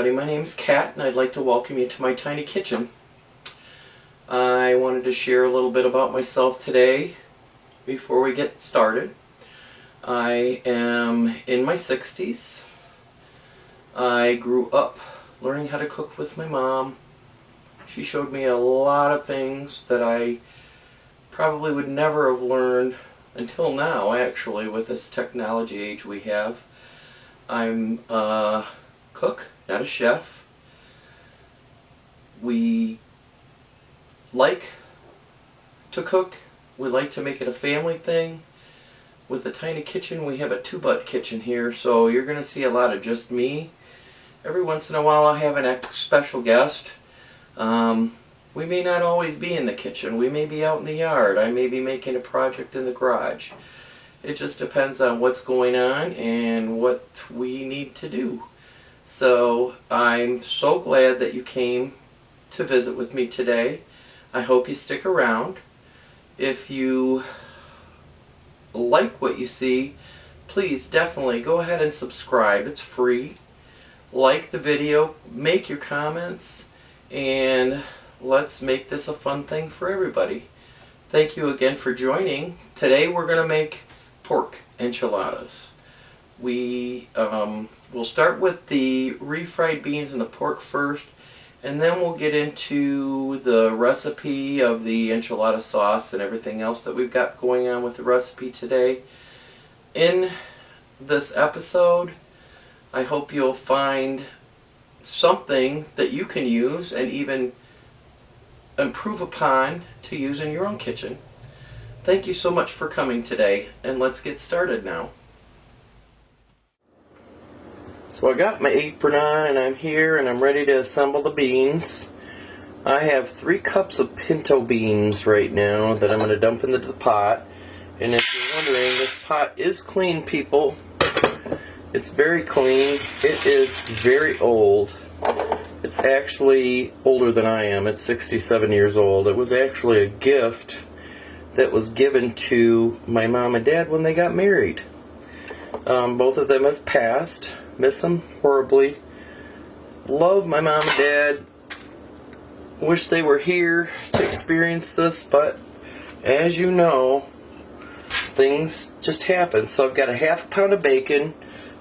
everybody. My name's Kat, and I'd like to welcome you to my tiny kitchen. I wanted to share a little bit about myself today before we get started. I am in my 60s. I grew up learning how to cook with my mom. She showed me a lot of things that I probably would never have learned until now, actually, with this technology age we have. I'm a cook, not a chef. We like to cook. We like to make it a family thing. With the tiny kitchen, we have a two-butt kitchen here, so you're going to see a lot of just me. Every once in a while I'll have a special guest. We may not always be in the kitchen. We may be out in the yard. I may be making a project in the garage. It just depends on what's going on and what we need to do. So I'm so glad that you came to visit with me today. I hope you stick around. If you like what you see, please definitely go ahead and subscribe. It's free. Like the video, make your comments, and let's make this a fun thing for everybody. Thank you again for joining. Today we're going to make pork enchiladas. We'll start with the refried beans and the pork first, and then we'll get into the recipe of the enchilada sauce and everything else that we've got going on with the recipe today. In this episode, I hope you'll find something that you can use and even improve upon to use in your own kitchen. Thank you so much for coming today, and let's get started now. So I got my apron on, and I'm here, and I'm ready to assemble the beans. I have 3 cups of pinto beans right now that I'm going to dump into the pot. And if you're wondering, this pot is clean, people. It's very clean. It is very old. It's actually older than I am. It's 67 years old. It was actually a gift that was given to my mom and dad when they got married. Both of them have passed. Miss them horribly. Love my mom and dad. Wish they were here to experience this, but as you know, things just happen. So I've got a half a pound of bacon.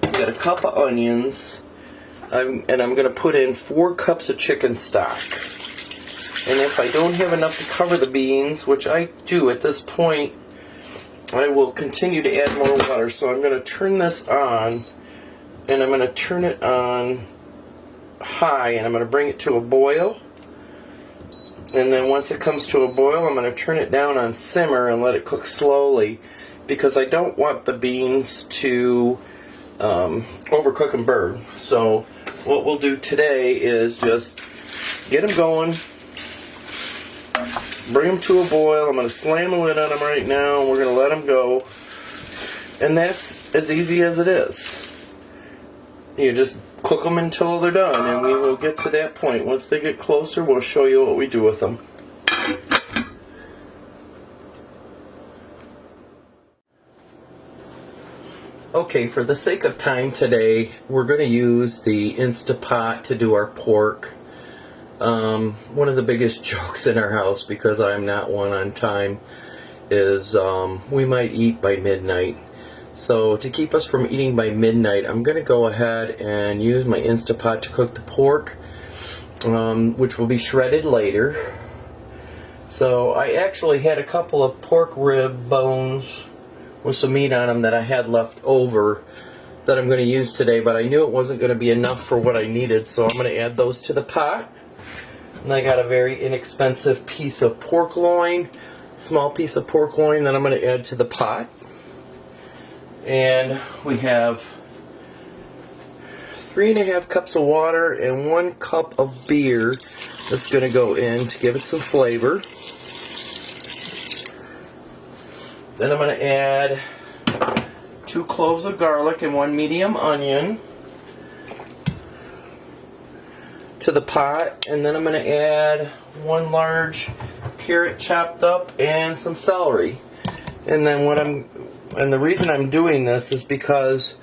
I've got a cup of onions. And I'm going to put in 4 cups of chicken stock. And if I don't have enough to cover the beans, which I do at this point, I will continue to add more water. So I'm going to turn this on, and I'm going to turn it on high, and I'm going to bring it to a boil. And then once it comes to a boil, I'm going to turn it down on simmer and let it cook slowly, because I don't want the beans to overcook and burn. So what we'll do today is just get them going, bring them to a boil. I'm going to slam the lid on them right now, and we're going to let them go. And that's as easy as it is. You just cook them until they're done, and we will get to that point. Once they get closer, we'll show you what we do with them. Okay, for the sake of time today, we're going to use the Instapot to do our pork. One of the biggest jokes in our house, because I'm not one on time, is we might eat by midnight. So to keep us from eating by midnight, I'm going to go ahead and use my Instapot to cook the pork, which will be shredded later. So I actually had a couple of pork rib bones with some meat on them that I had left over that I'm going to use today, but I knew it wasn't going to be enough for what I needed, so I'm going to add those to the pot. And I got a very inexpensive piece of pork loin, small piece of pork loin that I'm going to add to the pot. And we have 3.5 cups of water and 1 cup of beer that's going to go in to give it some flavor. Then I'm going to add 2 cloves of garlic and 1 medium onion to the pot, and then I'm going to add 1 large carrot chopped up and some celery. And then the reason I'm doing this is because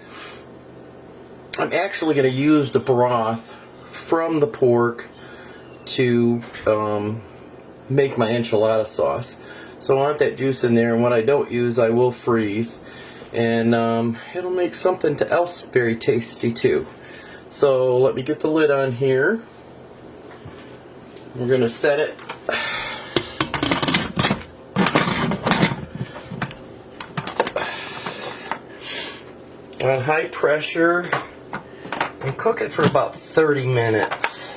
I'm actually going to use the broth from the pork to make my enchilada sauce. So I want that juice in there, and what I don't use I will freeze, and it'll make something else very tasty too. So let me get the lid on here. We're going to set it on high pressure and cook it for about 30 minutes.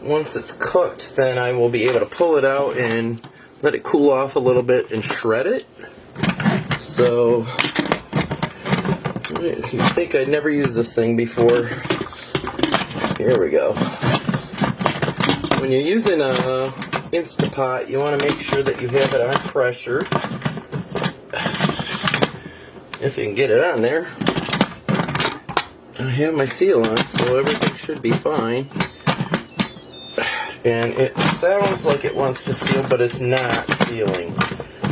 Once it's cooked, then I will be able to pull it out and let it cool off a little bit and shred it. So, you think I'd never used this thing before. Here we go. When you're using a Instapot, you want to make sure that you have it on pressure. If you can get it on there. I have my seal on, so everything should be fine. And it sounds like it wants to seal, but it's not sealing.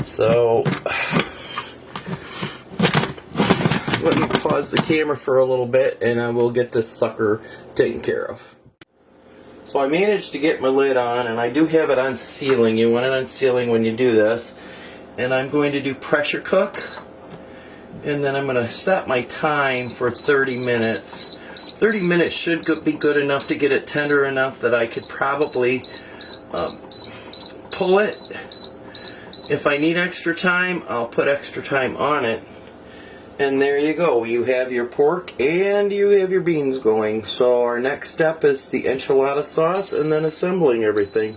So, let me pause the camera for a little bit, and I will get this sucker taken care of. So I managed to get my lid on, and I do have it on sealing. You want it on sealing when you do this. And I'm going to do pressure cook. And then I'm going to set my time for 30 minutes. 30 minutes should be good enough to get it tender enough that I could probably pull it. If I need extra time, I'll put extra time on it. And there you go. You have your pork and you have your beans going. So our next step is the enchilada sauce and then assembling everything.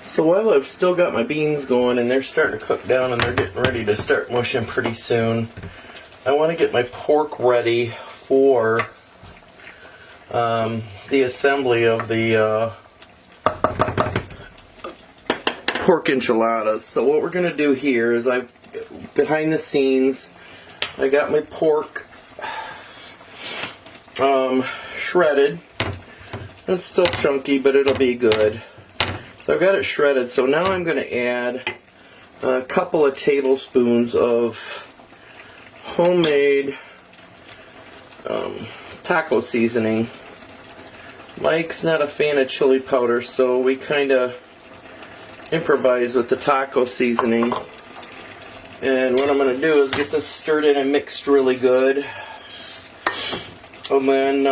So while I've still got my beans going and they're starting to cook down and they're getting ready to start mushing pretty soon, I want to get my pork ready for the assembly of the pork enchiladas. So what we're going to do here is behind the scenes, I got my pork shredded. It's still chunky, but it'll be good. So I've got it shredded, so now I'm going to add a couple of tablespoons of homemade taco seasoning. Mike's not a fan of chili powder, so we kind of improvise with the taco seasoning. And what I'm going to do is get this stirred in and mixed really good. And then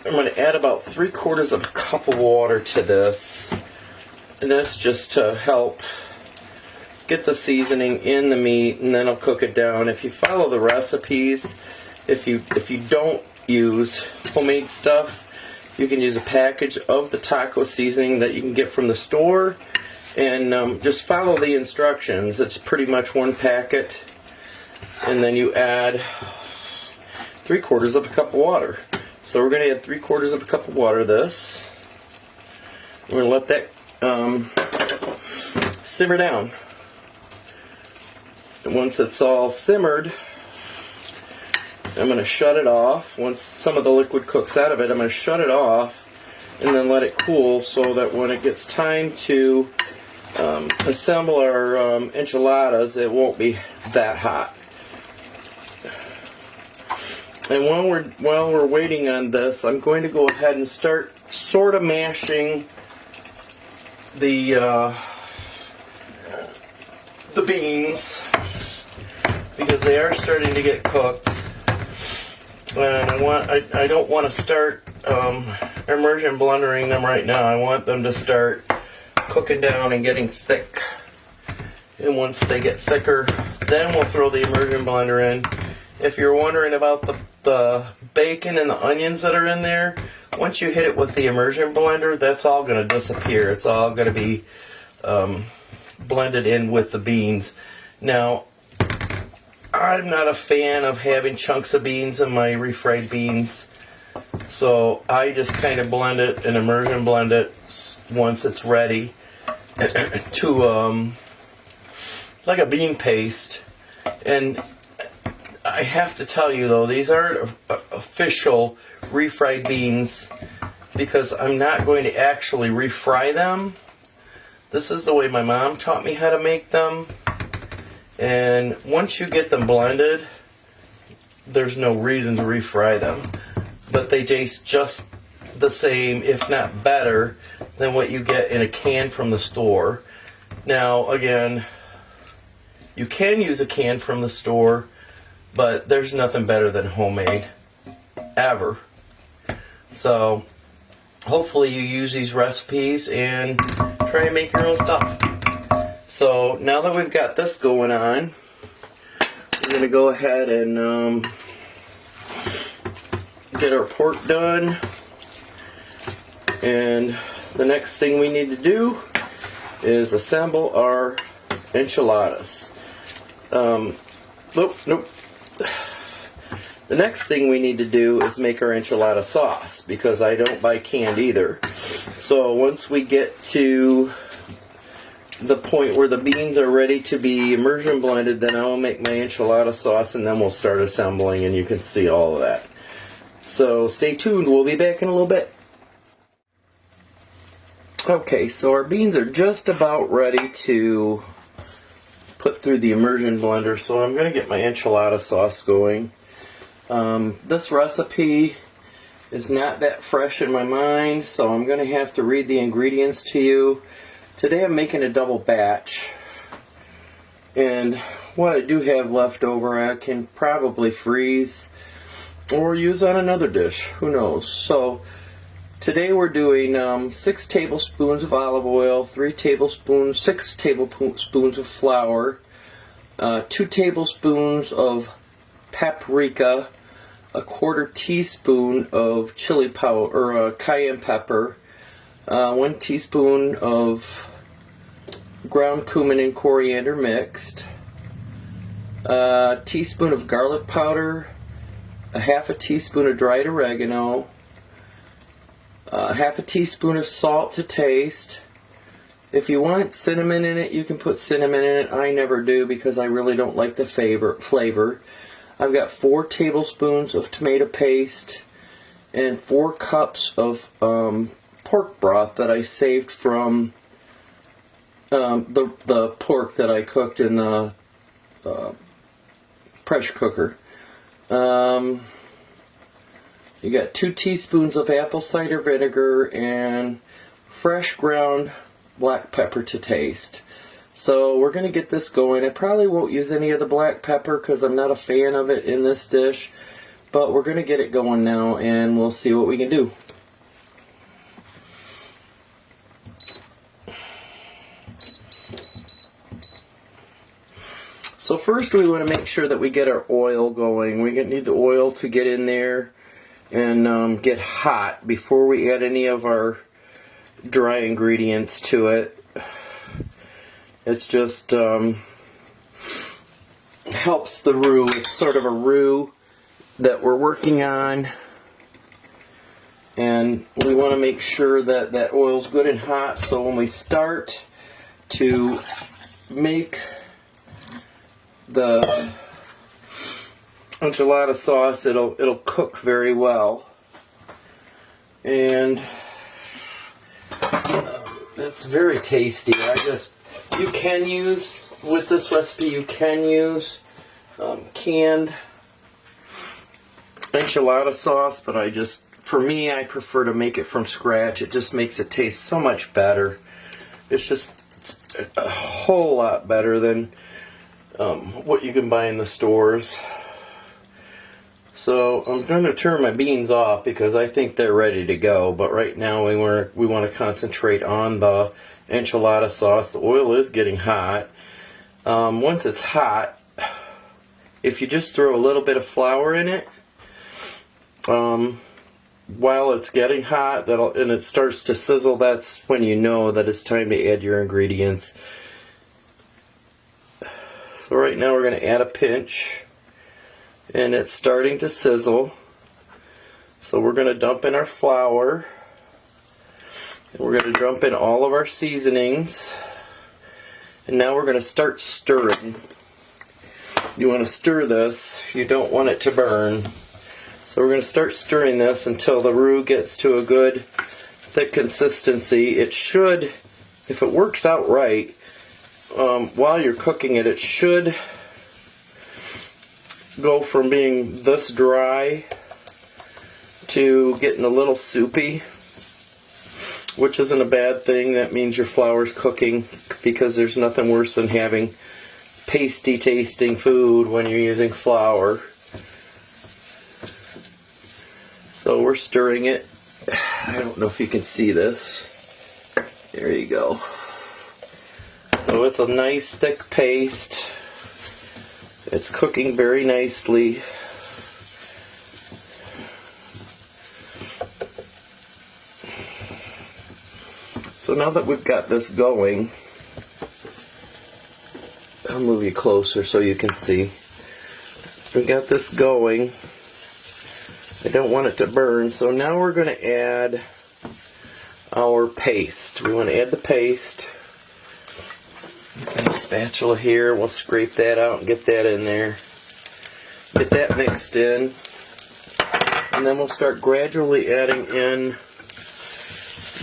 I'm going to add about 3/4 of a cup of water to this, and that's just to help get the seasoning in the meat, and then I'll cook it down. If you follow the recipes, if you don't use homemade stuff, you can use a package of the taco seasoning that you can get from the store, and just follow the instructions. It's pretty much one packet, and then you add 3/4 of a cup of water. So we're going to add 3/4 of a cup of water to this. We're going to let that simmer down. And once it's all simmered, I'm going to shut it off. Once some of the liquid cooks out of it, I'm going to shut it off and then let it cool so that when it gets time to assemble our enchiladas, it won't be that hot. And while we're waiting on this, I'm going to go ahead and start sort of mashing the beans, because they are starting to get cooked. And I don't want to start immersion blendering them right now. I want them to start cooking down and getting thick. And once they get thicker, then we'll throw the immersion blender in. If you're wondering about the bacon and the onions that are in there, once you hit it with the immersion blender, that's all going to disappear. It's all going to be blended in with the beans. Now, I'm not a fan of having chunks of beans in my refried beans, so I just kind of blend it and immersion blend it once it's ready to like a bean paste. And I have to tell you though, these aren't official refried beans because I'm not going to actually refry them. This is the way my mom taught me how to make them. And once you get them blended, there's no reason to refry them. But they taste just the same, if not better, than what you get in a can from the store. Now, again, you can use a can from the store, but there's nothing better than homemade, ever. So, hopefully you use these recipes and try and make your own stuff. So, now that we've got this going on, we're going to go ahead and get our pork done. And the next thing we need to do is assemble our enchiladas. Nope. The next thing we need to do is make our enchilada sauce, because I don't buy canned either. So once we get to the point where the beans are ready to be immersion blended, then I'll make my enchilada sauce, and then we'll start assembling, and you can see all of that. So stay tuned, we'll be back in a little bit. Okay, so our beans are just about ready to put through the immersion blender, so I'm going to get my enchilada sauce going. This recipe is not that fresh in my mind, so I'm going to have to read the ingredients to you. Today I'm making a double batch, and what I do have left over I can probably freeze or use on another dish, who knows. So today we're doing 6 tablespoons of olive oil, 6 tablespoons of flour, 2 tablespoons of paprika, a 1/4 teaspoon of chili powder or cayenne pepper, 1 teaspoon of ground cumin and coriander mixed, a teaspoon of garlic powder, a 1/2 teaspoon of dried oregano, 1/2 teaspoon of salt to taste. If you want cinnamon in it, you can put cinnamon in it. I never do because I really don't like the flavor. I've got 4 tablespoons of tomato paste and 4 cups of pork broth that I saved from the pork that I cooked in the pressure cooker. You got 2 teaspoons of apple cider vinegar and fresh ground black pepper to taste. So we're going to get this going. I probably won't use any of the black pepper because I'm not a fan of it in this dish, but we're going to get it going now and we'll see what we can do. So first we want to make sure that we get our oil going. We need the oil to get in there and get hot before we add any of our dry ingredients to it. It's just helps the roux. It's sort of a roux that we're working on, and we want to make sure that that oil's good and hot, so when we start to make the enchilada sauce, it'll cook very well. And it's very tasty. You can use, with this recipe, you can use canned enchilada sauce, but for me, I prefer to make it from scratch. It just makes it taste so much better. It's just a whole lot better than what you can buy in the stores. So I'm going to turn my beans off because I think they're ready to go, but right now we want to concentrate on the enchilada sauce. The oil is getting hot. Once it's hot, if you just throw a little bit of flour in it while it's getting hot, and it starts to sizzle, that's when you know that it's time to add your ingredients. So right now we're going to add a pinch, and it's starting to sizzle. So we're going to dump in our flour, and we're going to dump in all of our seasonings, and now we're going to start stirring. You want to stir this, you don't want it to burn. So we're going to start stirring this until the roux gets to a good thick consistency. It should if it works out right, while you're cooking it, it should go from being this dry to getting a little soupy, which isn't a bad thing. That means your flour's cooking, because there's nothing worse than having pasty tasting food when you're using flour. So we're stirring it. I don't know if you can see this. There you go. So it's a nice thick paste. It's cooking very nicely. So now that we've got this going, I'll move you closer so you can see. We've got this going. I don't want it to burn, so now we're going to add our paste. We want to add the paste. Got a spatula here. We'll scrape that out and get that in there. Get that mixed in. And then we'll start gradually adding in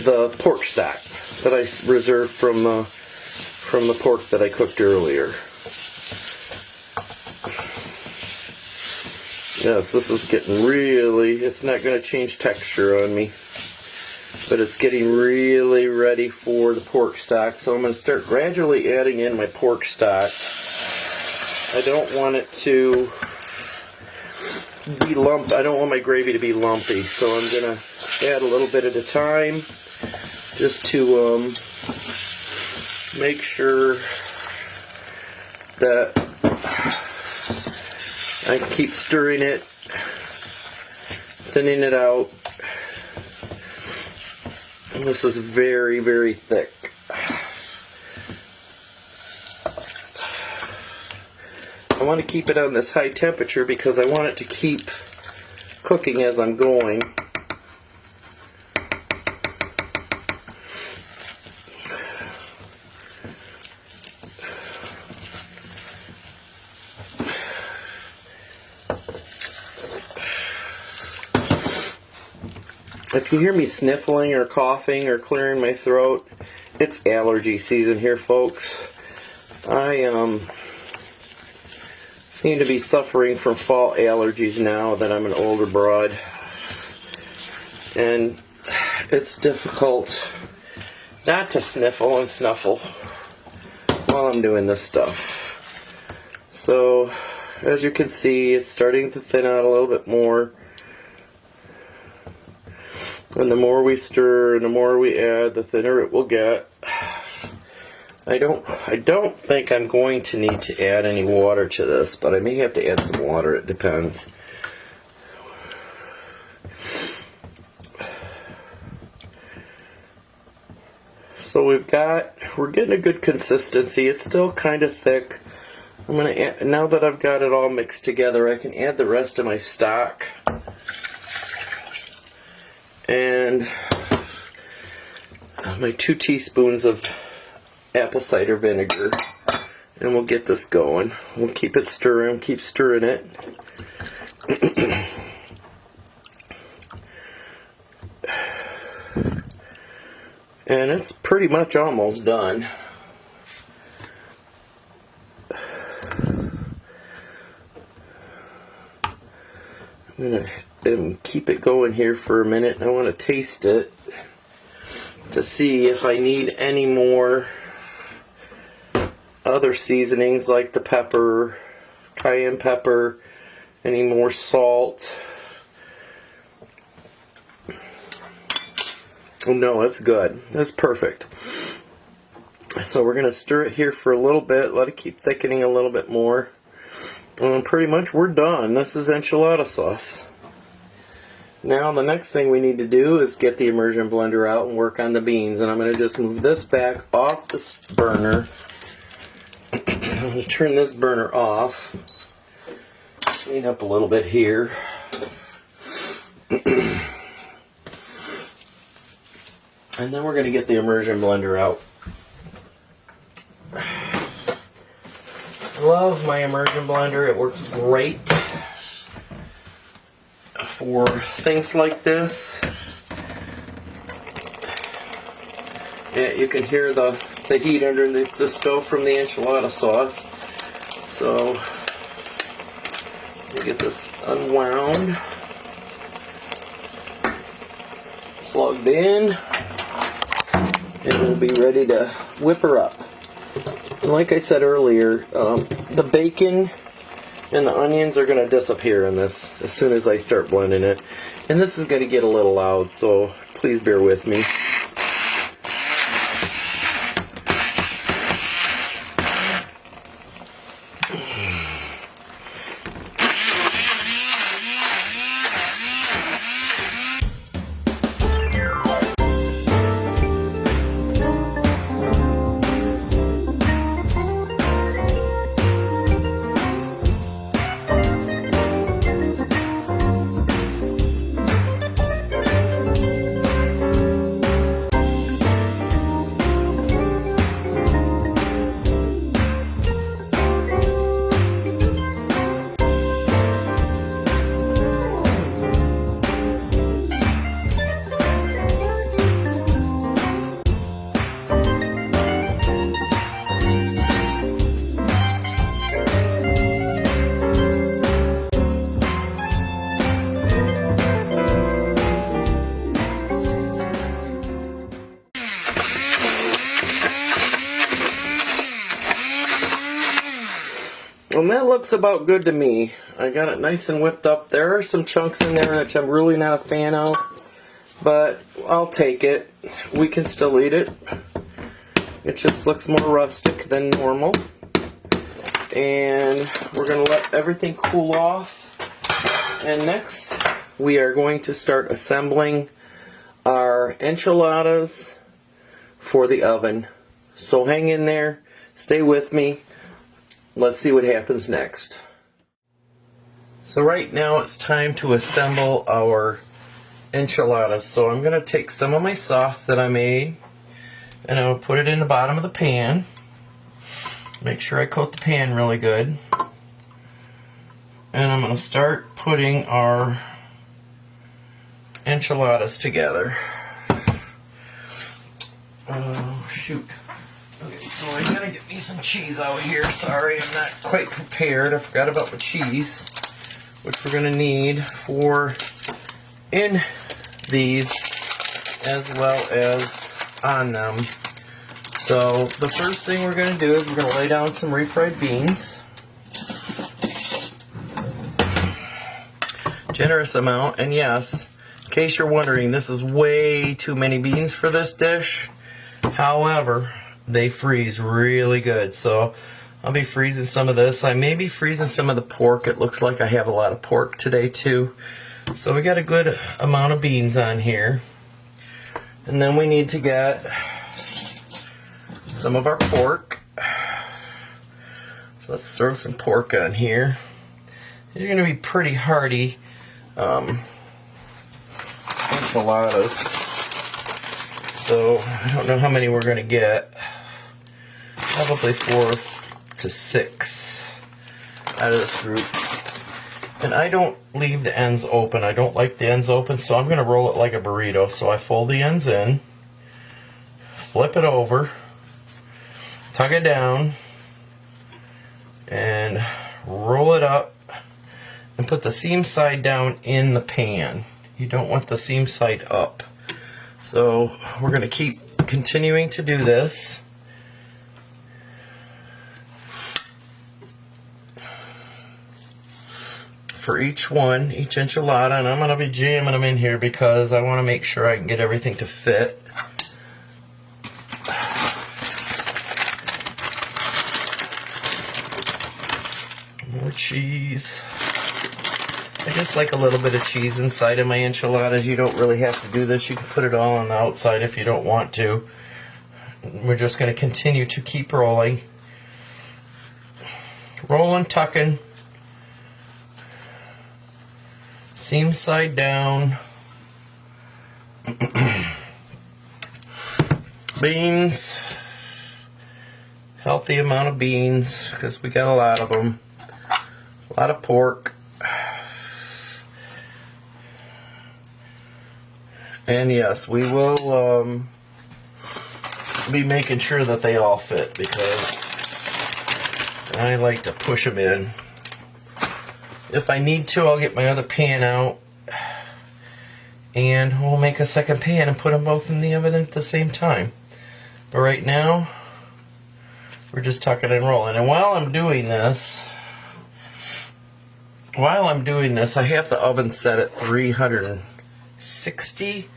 the pork stock that I reserved from the pork that I cooked earlier. Yes, this is getting really, it's not going to change texture on me, but it's getting really ready for the pork stock. So I'm going to start gradually adding in my pork stock. I don't want it to be lumped. I don't want my gravy to be lumpy, so I'm going to add a little bit at a time just to make sure that I keep stirring it, thinning it out. And this is very, very thick. I want to keep it on this high temperature because I want it to keep cooking as I'm going. If you hear me sniffling or coughing or clearing my throat, it's allergy season here, folks. I seem to be suffering from fall allergies now that I'm an older broad. And it's difficult not to sniffle and snuffle while I'm doing this stuff. So, as you can see, it's starting to thin out a little bit more. And the more we stir and the more we add, the thinner it will get. I don't think I'm going to need to add any water to this, but I may have to add some water. It depends. So we're getting a good consistency. It's still kind of thick. I'm gonna add, now that I've got it all mixed together, I can add the rest of my stock. And my 2 teaspoons of apple cider vinegar, and we'll get this going. We'll keep it stirring, keep stirring it. And it's pretty much almost done. I'm going to keep it going here for a minute. I want to taste it to see if I need any more other seasonings like the pepper, cayenne pepper, any more salt. Oh, no, it's good. That's perfect. So we're going to stir it here for a little bit, let it keep thickening a little bit more. And pretty much we're done. This is enchilada sauce. Now the next thing we need to do is get the immersion blender out and work on the beans. And I'm going to just move this back off this burner. I'm going to turn this burner off. Clean up a little bit here. And then we're going to get the immersion blender out. Love my immersion blender. It works great for things like this. Yeah, you can hear the heat underneath the stove from the enchilada sauce. So, let me get this unwound, plugged in, and we'll be ready to whip her up. And like I said earlier, the bacon and the onions are going to disappear in this as soon as I start blending it. And this is going to get a little loud, so please bear with me. And that looks about good to me. I got it nice and whipped up. There are some chunks in there which I'm really not a fan of, but I'll take it. We can still eat it. It just looks more rustic than normal. And we're going to let everything cool off. And next, we are going to start assembling our enchiladas for the oven. So hang in there, stay with me. Let's see what happens next. So right now it's time to assemble our enchiladas. So I'm going to take some of my sauce that I made and I'll put it in the bottom of the pan. Make sure I coat the pan really good. And I'm going to start putting our enchiladas together. Oh, shoot. Okay, so I gotta get me some cheese out here. Sorry, I'm not quite prepared. I forgot about the cheese, which we're gonna need for in these as well as on them. So the first thing we're gonna do is we're gonna lay down some refried beans. Generous amount, and yes, in case you're wondering, this is way too many beans for this dish. However, they freeze really good, so I'll be freezing some of this. I may be freezing some of the pork. It looks like I have a lot of pork today too. So we got a good amount of beans on here. And then we need to get some of our pork. So let's throw some pork on here. These are going to be pretty hearty enchiladas. So I don't know how many we're going to get. Probably 4 to 6 out of this group. And I don't leave the ends open. I don't like the ends open, so I'm going to roll it like a burrito. So I fold the ends in, flip it over, tug it down, and roll it up, and put the seam side down in the pan. You don't want the seam side up. So we're going to keep continuing to do this. For each one, each enchilada, and I'm going to be jamming them in here because I want to make sure I can get everything to fit. More cheese. I just like a little bit of cheese inside of my enchiladas. You don't really have to do this. You can put it all on the outside if you don't want to. We're just going to continue to keep rolling. Rolling, tucking. Seam side down. Beans. Healthy amount of beans because we got a lot of them. A lot of pork. And yes, we will be making sure that they all fit, because I like to push them in. If I need to, I'll get my other pan out and we'll make a second pan and put them both in the oven at the same time. But right now, we're just tucking and rolling. And while I'm doing this, I have the oven set at 360.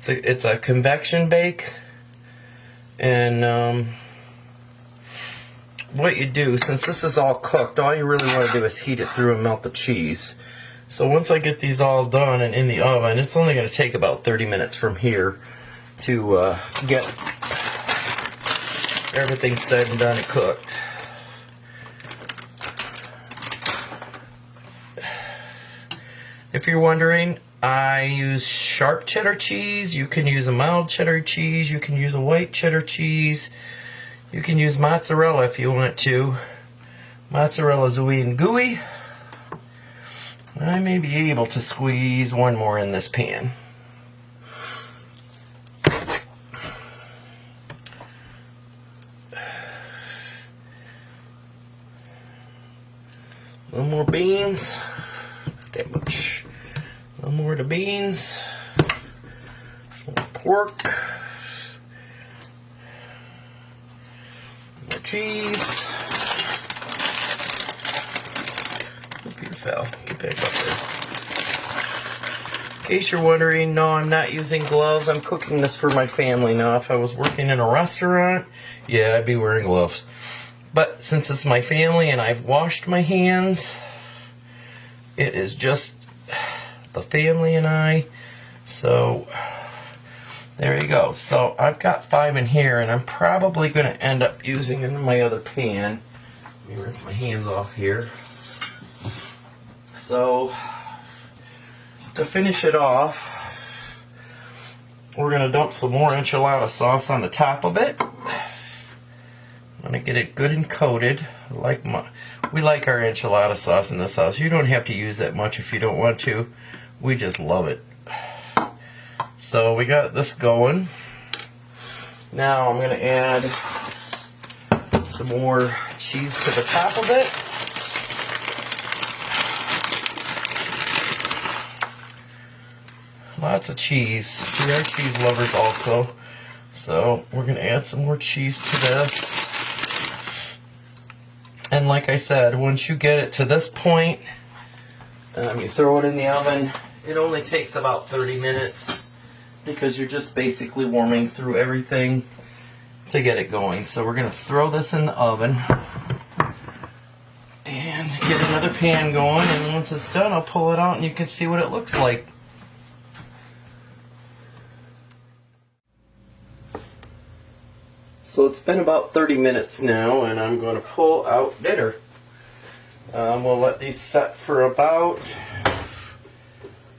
It's a convection bake. And what you do, since this is all cooked, all you really want to do is heat it through and melt the cheese. So once I get these all done and in the oven, it's only going to take about 30 minutes from here to get everything said and done and cooked. If you're wondering, I use sharp cheddar cheese. You can use a mild cheddar cheese. You can use a white cheddar cheese. You can use mozzarella if you want to. Mozzarella's ooey and gooey. I may be able to squeeze one more in this pan. A little more beans. That much. A little more of the beans. More pork. More cheese. Oh, Peter fell. Get back up there. In case you're wondering, no, I'm not using gloves. I'm cooking this for my family now. If I was working in a restaurant, yeah, I'd be wearing gloves. But since it's my family and I've washed my hands, it is just the family and I. So there you go. So I've got 5 in here, and I'm probably going to end up using in my other pan. Let me rinse my hands off here. So to finish it off, we're going to dump some more enchilada sauce on the top of it. I'm going to get it good and coated. We like our enchilada sauce in this house. You don't have to use that much if you don't want to. We just love it. So we got this going. Now I'm going to add some more cheese to the top of it. Lots of cheese. We are cheese lovers also. So we're going to add some more cheese to this. And like I said, once you get it to this point, you throw it in the oven. It only takes about 30 minutes because you're just basically warming through everything to get it going. So we're going to throw this in the oven and get another pan going. And once it's done, I'll pull it out and you can see what it looks like. So it's been about 30 minutes now, and I'm going to pull out dinner. We'll let these set for about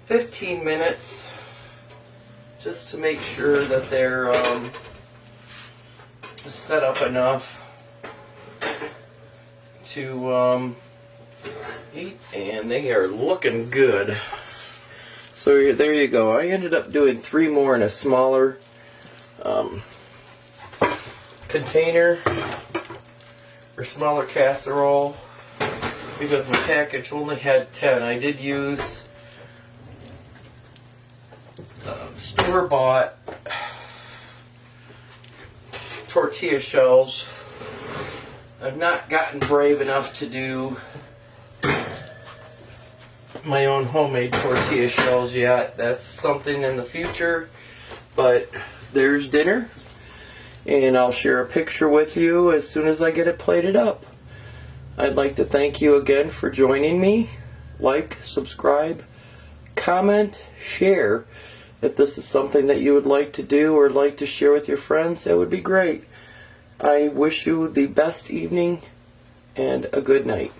15 minutes just to make sure that they're set up enough to eat, and they are looking good. So there you go. I ended up doing 3 more in a smaller container or smaller casserole because my package only had 10. I did use store-bought tortilla shells. I've not gotten brave enough to do my own homemade tortilla shells yet. That's something in the future, but there's dinner. And I'll share a picture with you as soon as I get it plated up. I'd like to thank you again for joining me. Like, subscribe, comment, share. If this is something that you would like to do or like to share with your friends, that would be great. I wish you the best evening and a good night.